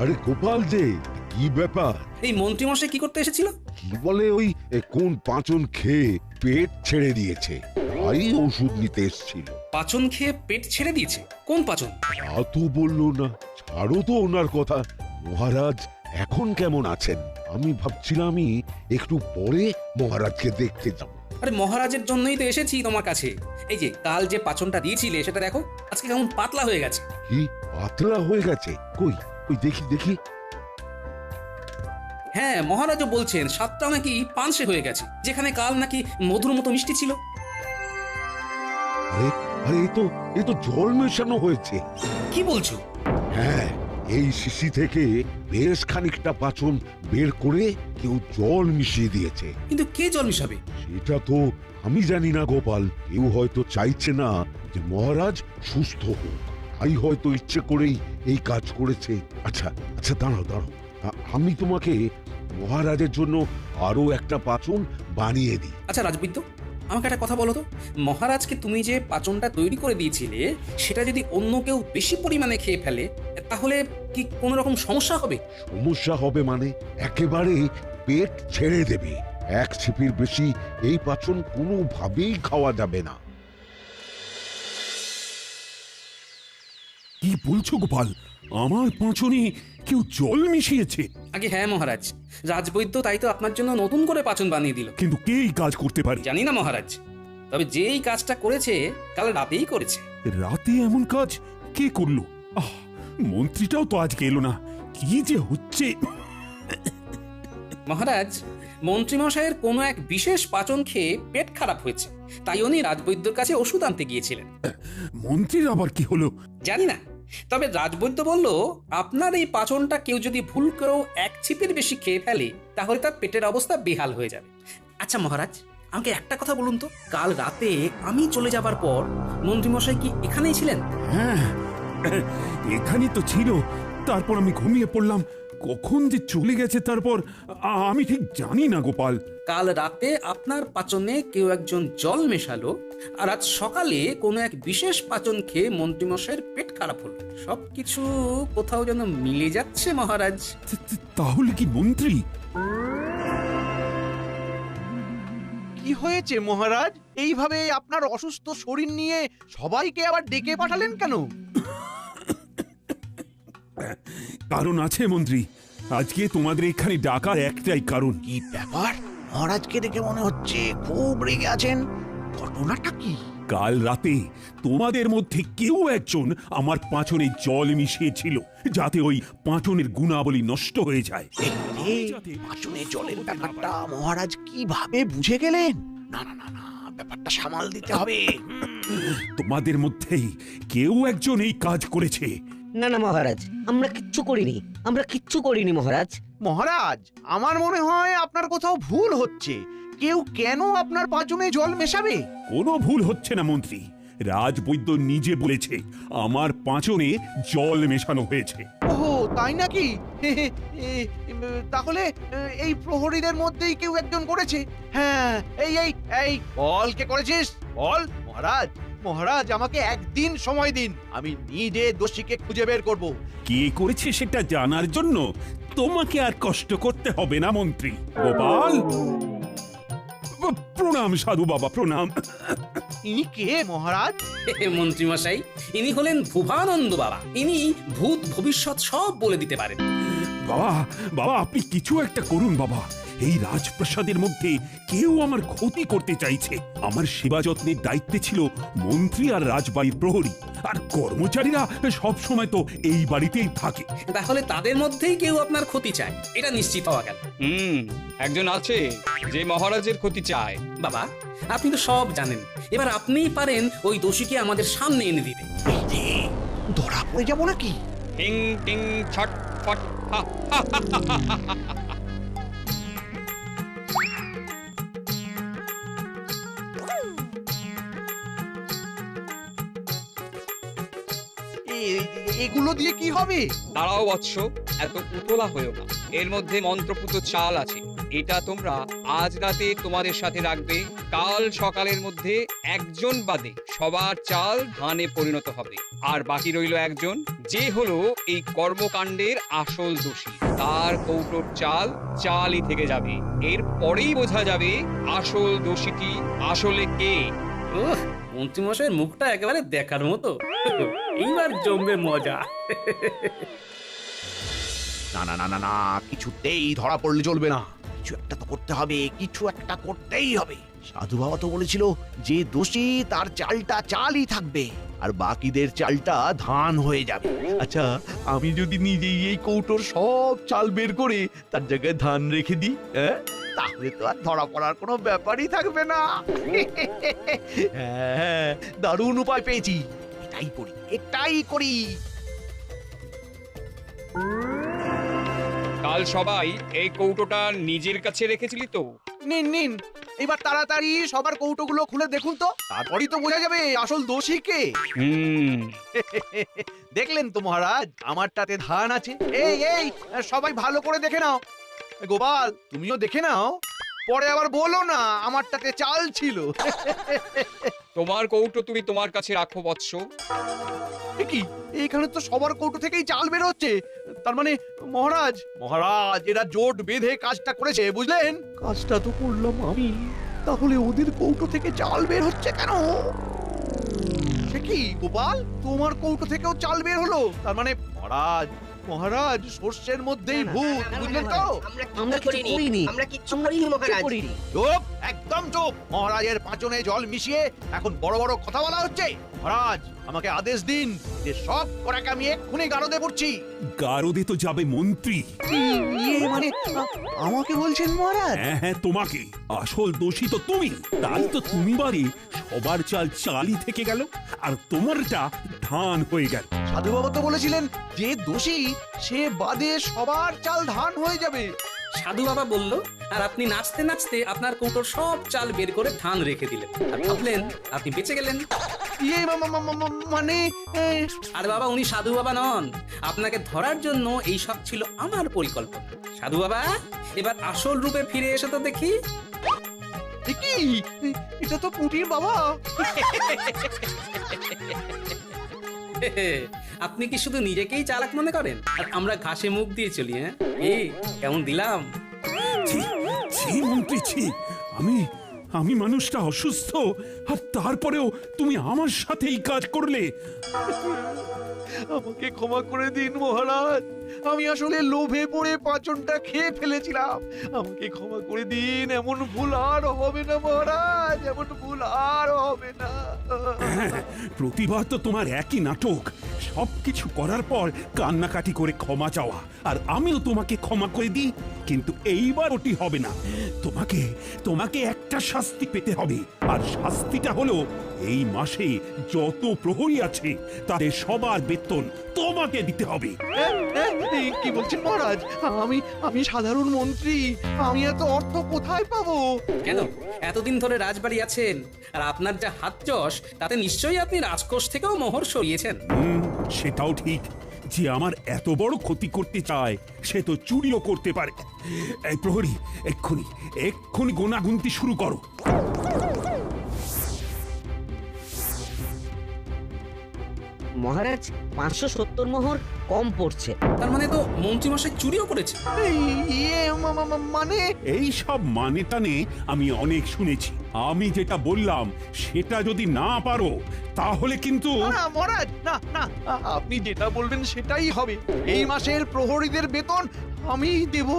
আরে গোপাল যে, কি ব্যাপার? এই মন্ত্রী মশাই কি করতে এসেছিল? কি বলে ওই কোন পাঁচন খেয়ে পেট ছেড়ে দিয়েছে, তাই ওষুধ নিতে এসেছিল। পাচন খেয়ে পেট ছেড়ে দিয়েছে? কোন পাচন? তা তো বললো না। ছাড়ো তো ওনার কথা। মহারাজ এখন কেমন আছেন? আমি ভাবছিলামই একটু পরে মহারাজকে দেখতে যাব। আরে মহারাজের জন্যই তো এসেছি তোমার কাছে। এই যে কাল যে পাচনটা দিয়েছিলে সেটা দেখো, আজকে কেমন পাতলা হয়ে গেছে। কি পাতলা হয়ে গেছে? কই দেখি। হ্যাঁ, মহারাজও বলছেন স্বাদটা নাকি পানসে হয়ে গেছে, যেখানে কাল নাকি মধুর মতো মিষ্টি ছিল। আরে এ তো জল মেশানো হয়েছে। কি বলছো? হ্যাঁ, এই শিশি থেকে বেশ খানিকটা পাচন বের করে কেউ জল মিশিয়ে দিয়েছে। কিন্তু কে জল মিশাবে? সেটা তো আমি জানি না গোপাল। কেউ হয়তো চাইছে না যে মহারাজ সুস্থ হোক, তাই হয়তো ইচ্ছে করেই এই কাজ করেছে। আচ্ছা দাঁড়াও, আমি তোমাকে মহারাজের জন্য আরো একটা পাচন বানিয়ে দিই। আচ্ছা রাজবৈদ্য, আমাকে একটা কথা বলো তো, মহারাজকে তুমি যে পাচনটা তৈরি করে দিয়েছিলে সেটা যদি অন্য কেউ বেশি পরিমাণে খেয়ে ফেলে, তাহলে কি কোনো রকম সমস্যা হবে? সমস্যা হবে মানে একেবারে পেট ছেড়ে দেবে। 1 ছিপির বেশি এই পাচন কোনোভাবেই খাওয়া যাবে না। কি বলছো গোপাল? আমার পাঁচনে কেউ জল মিশিয়েছে? আগে হ্যাঁ মহারাজ, রাজবৈদ্য তাই তো আপনার জন্য নতুন করে পাচন বানিয়ে দিল। কিন্তু কে এই কাজ করতে পারে? জানি না মহারাজ, তবে যেই কাজটা করেছে কাল রাতেই করেছে। রাতে এমন কাজ কে করলো? মন্ত্রীটাও তো আজকে এলো না। কি যে হচ্ছে! মহারাজ, মন্ত্রীমশাইয়ের কোনো এক বিশেষ পাচন খেয়ে পেট খারাপ হয়েছে, তাই উনি রাজবৈদ্যর কাছে ওষুধ আনতে গিয়েছিলেন। মন্ত্রীর আবার কি হলো? জানি না, তবে রাজবৈদ্য বলল আপনার এই পাচনটা কেউ যদি ভুল করেও এক ছিপির বেশি খেয়ে ফেলে তাহলে তার পেটের অবস্থা বেহাল হয়ে যাবে। আচ্ছা মহারাজ, আমাকে একটা কথা বলুন তো, কাল রাতে আমি চলে যাবার পর মন্ত্রীমশাই কি এখানেই ছিলেন? হ্যাঁ, এখানেই তো ছিল। তারপর আমি ঘুমিয়ে পড়লাম। কখন যে চলে গেছে তারপর আমি ঠিক জানি না গোপাল। কাল রাতে আপনার পাচনে কেউ একজন জল মেশালো, আর আজ সকালে কোনো এক বিশেষ পাচন খেয়ে মন্ত্রীমশাইয়ের পেট খারাপ হলো। সবকিছু কোথাও যেন মিলে যাচ্ছে মহারাজ। তাহলে কি মন্ত্রী? কি হয়েছে মহারাজ? এইভাবে আপনার অসুস্থ শরীর নিয়ে সবাইকে আবার ডেকে পাঠালেন কেন? কারণ আছে মন্ত্রী। আজকে তোমাদের এখানে ডাকার একটাই কারণ। কি ব্যাপার? মহারাজকে দেখে মনে হচ্ছে খুব রেগে আছেন। ঘটনাটা কি? কাল রাতে তোমাদের মধ্যে কেউ একজন আমার পাঁচনে জল মিশিয়েছিল, যাতে ওই পাঁচনের গুণাবলী নষ্ট হয়ে যায়। পাঁচনে জলের ব্যাপারটা মহারাজ কিভাবে বুঝে গেলেন? না না না না, ব্যাপারটা সামাল দিতে হবে। তোমাদের মধ্যেই কেউ একজন এই কাজ করেছে। না না মহারাজ, আমরা কিচ্ছু করিনি মহারাজ। মহারাজ, আমার মনে হয় আপনার কোথাও ভুল হচ্ছে। কেউ কেন আপনার পাঁচনে জল মেশাবে? কোনো ভুল হচ্ছে না মন্ত্রী। রাজবৈদ্য নিজে বলেছে আমার পাঁচনে জল মেশানো হয়েছে। ওহো, তাই নাকি? তাহলে এই প্রহরীদের মধ্যেই কেউ একজন করেছে। হ্যাঁ, এই এই এই বল, কে করেছিস? বল মহারাজ। মহারাজ, আমাকে একদিন সময় দিন, আমি নিজে দোষীকে খুঁজে বের করব। কে করেছে সেটা জানার জন্য তোমাকে আর কষ্ট করতে হবে না মন্ত্রী। গোপাল, প্রণাম সাধু বাবা, প্রণাম। ইনি কে মহারাজ? মন্ত্রীমশাই, ইনি হলেন ভুবানন্দ বাবা। ইনি ভূত ভবিষ্যৎ সব বলে দিতে পারেন। বাবা, বাবা আপনি কিছু একটা করুন বাবা। এই রাজপ্রাসাদের মধ্যে কেউ আমার ক্ষতি করতে চাইছে। আমার সেবা যত্নের দায়িত্বে ছিল মন্ত্রী আর রাজবাড়ির প্রহরী, আর কর্মচারীরা সব সময় তো এই বাড়িতেই থাকে। তাহলে তাদের মধ্যেই কেউ আপনার ক্ষতি চায়, এটা নিশ্চিত হওয়া গেল। একজন আছে যে মহারাজের ক্ষতি চায়। বাবা, আপনি তো সব জানেন, এবার আপনিই পারেন ওই দোষীকে আমাদের সামনে এনে দিতে। ধরা পড়ে যাবো নাকি? টিং টিং ছট ফট। এগুলো দিয়ে কি হবে? দাঁড়াও বৎস, এত উতলা হয়েও না। এর মধ্যে মন্ত্রপুত চাল আছে। এটা তোমরা আজ রাতে তোমাদের সাথে রাখবে। কাল সকালের মধ্যে একজন বাদে সবার চাল ধানে পরিণত হবে। আর বাকি রইল একজন, যে হলো এই কর্মকাণ্ডের আসল দোষী। তার কৌটোর চাল চালই থেকে যাবে। এর পরেই বোঝা যাবে আসল দোষীটি আসলে কে। মন্ত্রীমশাইয়ের মুখটা একেবারে দেখার মতো। এইবার জমবে মজা। না না না না না, কিছুতেই ধরা পড়লে চলবে না। কিছু একটা তো করতে হবে, কিছু একটা করতেই হবে। সাধু বাবা তো বলেছিল যে দোষী তার চালটা চালই থাকবে আর বাকিদের চালটা ধান হয়ে যাবে। আচ্ছা, আমি যদি নিজেই এই কৌটোর সব চাল বের করে তার জায়গায় ধান রেখে দিই, তাহলে তো আর ধরা পড়ার কোনো ব্যাপারই থাকবে না। হ্যাঁ, দারুণ উপায় পেয়েছি। এটাই করি। কাল সবাই এই কৌটোটা নিজের কাছে রেখেছিলি তো? নিন নিন, এবার তাড়াতাড়ি সবার কৌটোগুলো খুলে দেখুন তো, তারপরই তো বোঝা যাবে আসল দোষী কে। দেখলেন তো মহারাজ, আমারটাতে ধান আছে। এই এই সবাই ভালো করে দেখে নাও। গোপাল, তুমিও দেখে নাও, পরে আবার বলো না আমারটাতে চাল ছিল। তোমার কৌটো তুমি তোমার কাছে রাখো বৎস। কি, এখানে তো সবার কৌটো থেকেই চাল বের হচ্ছে। তার মানে মহারাজ এরা জোট বেঁধে কাজটা করেছে, বুঝলেন? কাজটা তো করলাম আমি, তাহলে ওদের কৌটো থেকে চাল বের হচ্ছে কেন? সে কি গোপাল, তোমার কৌটো থেকেও চাল বের হলো? তার মানে মহারাজ মহারাজ সর্ষের মধ্যেই ভূত, বুঝলেন তো? আমরা করিনি আমরা কিচ্ছু করিনি মহারাজ। চুপ, একদম চুপ। মহারাজের পাঁচনে জল মিশিয়ে এখন বড় বড় কথা বলা হচ্ছে। মহারাজ আমাকে আদেশ দিন যে সব করাকে আমি এক্ষুনি গারদে পড়ছি। গারদে তো যাবে মন্ত্রী। মানে আমাকে বলছেন মহারাজ? হ্যাঁ হ্যাঁ, তোমাকে। আসল দোষী তো তুমি। তাই তো তুমি বাড়ি সবার চাল চালই থেকে গেল, আর তোমারটা ধান হয়ে গেল। সাধু বাবা তো বলেছিলেন যে দোষী সে বাদে সবার চাল ধান হয়ে যাবে। সাধু বাবা বলল, আর আপনি নাচতে নাচতে আপনার কৌটোর সব চাল বের করে ধান রেখে দিলেন, আর ভাবলেন আপনি বেঁচে গেলেন। মানে আর বাবা, উনি সাধু বাবা নন। আপনাকে ধরার জন্য এই সব ছিল আমার পরিকল্পনা। সাধু বাবা, এবার আসল রূপে ফিরে এসে তো দেখি। কি এটা তো পুটির বাবা। আপনি কি শুধু নিজেকেই চালাক মনে করেন, আর আমরা ঘাসে মুখ দিয়ে চলি? হ্যাঁ, এই কেমন দিলাম? মন্ত্রী ছি, আমি মানুষটা অসুস্থ, আর তারপরেও তুমি আমার সাথে এই কাজ করলে। আমাকে ক্ষমা করে দিন মহারাজ, আমি আসলে লোভে পড়ে পাঁচনটা খেয়ে ফেলেছিলাম। আমাকে ক্ষমা করে দিন, এমন ভুল আর হবে না মহারাজ, এমন ভুল আর হবে না। প্রতিবার তো তোমার একই নাটক, সবকিছু করার পর কান্নাকাটি করে ক্ষমা চাওয়া, আর আমিও তোমাকে ক্ষমা করে দিই, কিন্তু এইবার ওটি হবে না। তোমাকে একটা শাস্তি পেতে হবে, আর শাস্তিটা হলো এই মাসে যত প্রহরী আছে তাদের সবার বেতন তোমাকে দিতে হবে। কি বলছেন মহারাজ? আমি সাধারণ মন্ত্রী, আমি এত অর্থ কোথায় পাবো? কেন, এতদিন ধরে রাজবাড়ি আছেন, আর আপনার যা হাত যশ, তাতে নিশ্চয়ই আপনি রাজকোষ থেকেও মোহর সরিয়েছেন। সেটাও ঠিক, যে আমার এত বড় ক্ষতি করতে চায় সে তো চুরিও করতে পারে। এই প্রহরী, এক্ষুনি গোনাগুনতি শুরু করো। মহারাজ 570 মোহর কম পড়ছে। তার মানে তো মন্ত্রীমশাই চুরিও করেছে। মানে এই সব মানে টানে আমি অনেক শুনেছি। আমি যেটা বললাম সেটা যদি না পারো তাহলে কিন্তু। মহারাজ না না, আপনি যেটা বলবেন সেটাই হবে। এই মাসের প্রহরীদের বেতন আমি দেব।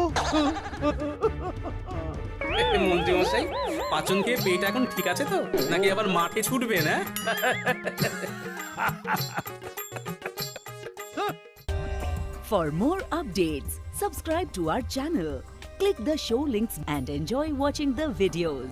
মন্ত্রীমশাই, পাচন খেয়ে পেট এখন ঠিক আছে তো, নাকি আবার মাঠে ছুটবে না? For more updates, subscribe to our channel, click the show links and enjoy watching the videos.